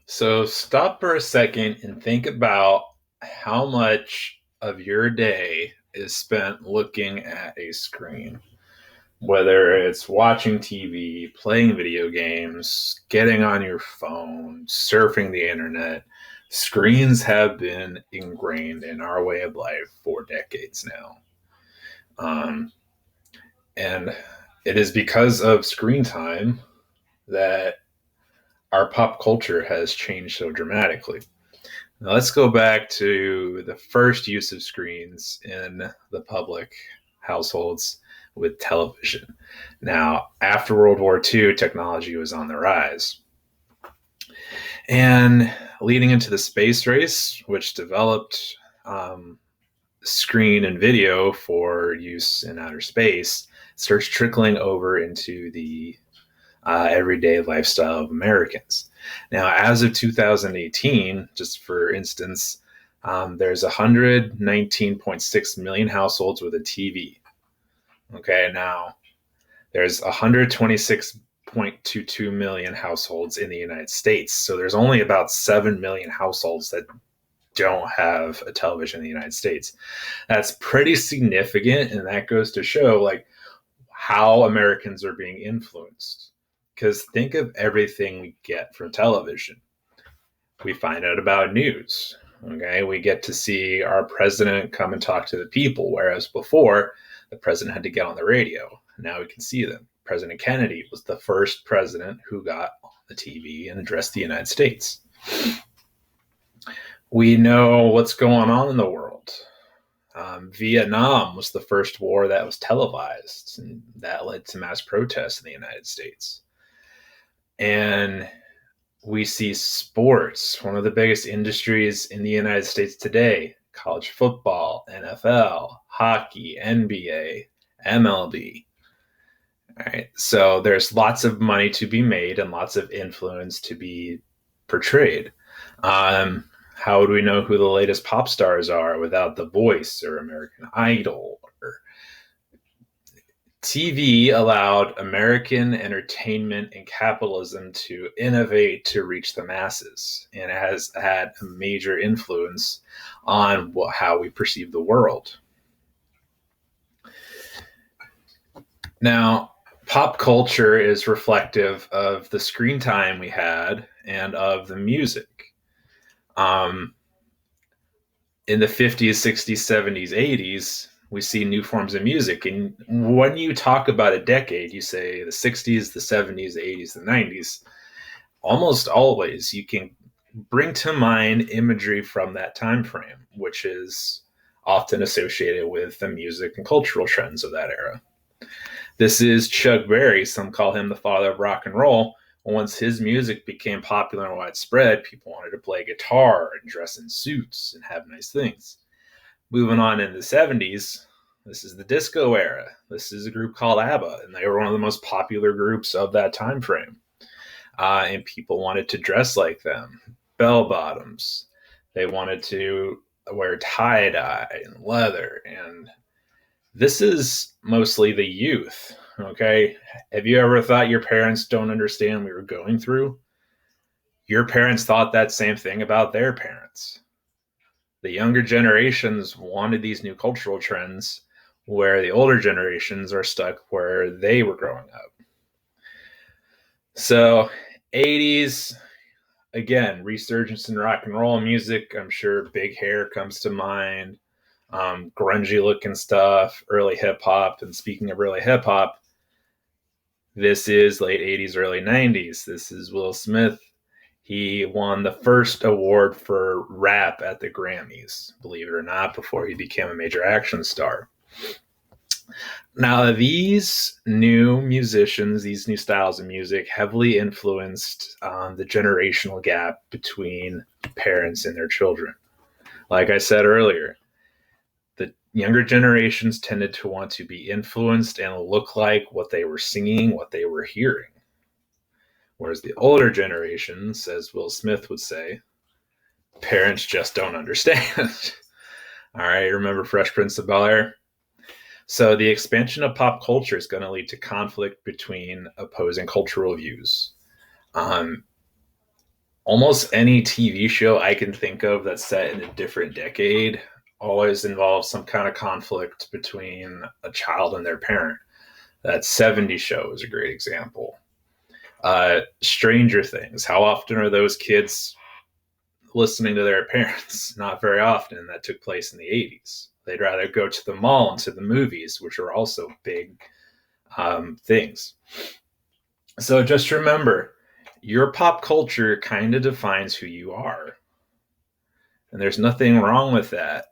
So stop for a second and think about how much of your day is spent looking at a screen. Whether it's watching TV, playing video games, getting on your phone, surfing the internet, screens have been ingrained in our way of life for decades now. Um, and it is because of screen time that our pop culture has changed so dramatically. Now let's go back to the first use of screens in the public households with television. Now, after World War II, technology was on the rise. And leading into the space race, which developed screen and video for use in outer space, starts trickling over into the everyday lifestyle of Americans. Now, as of 2018, just for instance, there's 119.6 million households with a TV. Okay, now there's 126.22 million households in the United States. So there's only about 7 million households that don't have a television in the United States. That's pretty significant, and that goes to show like how Americans are being influenced. Because think of everything we get from television. We find out about news. Okay, we get to see our president come and talk to the people, whereas before the president had to get on the radio. Now we can see them. President Kennedy was the first president who got on the TV and addressed the United States. We know what's going on in the world. Vietnam was the first war that was televised, and that led to mass protests in the United States. And we see sports, one of the biggest industries in the United States today: college football, NFL, hockey, NBA, MLB. All right. So there's lots of money to be made and lots of influence to be portrayed. How would we know who the latest pop stars are without The Voice or American Idol? TV allowed American entertainment and capitalism to innovate to reach the masses, and it has had a major influence on how we perceive the world. Now, pop culture is reflective of the screen time we had and of the music. Um, in the 50s, 60s, 70s, 80s, we see new forms of music. And when you talk about a decade, you say the 60s, the 70s, the 80s, the 90s. Almost always you can bring to mind imagery from that time frame, which is often associated with the music and cultural trends of that era. This is Chuck Berry. Some call him the father of rock and roll. Once his music became popular and widespread, people wanted to play guitar and dress in suits and have nice things. Moving on in the 70s, this is the disco era. This is a group called ABBA, and they were one of the most popular groups of that time frame. And people wanted to dress like them. Bell bottoms. They wanted to wear tie-dye and leather. And this is mostly the youth, okay? Have you ever thought your parents don't understand what you're going through? Your parents thought that same thing about their parents. The younger generations wanted these new cultural trends, where the older generations are stuck where they were growing up. So 80s, again, resurgence in rock and roll music. I'm sure Big Hair comes to mind, grungy looking stuff, early hip hop. And speaking of early hip hop, this is late 80s, early 90s. This is Will Smith. He won the first award for rap at the Grammys, believe it or not, before he became a major action star. Now, these new musicians, these new styles of music, heavily influenced the generational gap between parents and their children. Like I said earlier, the younger generations tended to want to be influenced and look like what they were singing, what they were hearing. Whereas the older generations, as Will Smith would say, parents just don't understand. All right, remember Fresh Prince of Bel-Air? So the expansion of pop culture is going to lead to conflict between opposing cultural views. Almost any TV show I can think of that's set in a different decade always involves some kind of conflict between a child and their parent. That 70s show is a great example. Stranger Things. How often are those kids listening to their parents? Not very often. That took place in the 80s. They'd rather go to the mall and to the movies, which are also big things. So just remember, your pop culture kind of defines who you are. And there's nothing wrong with that.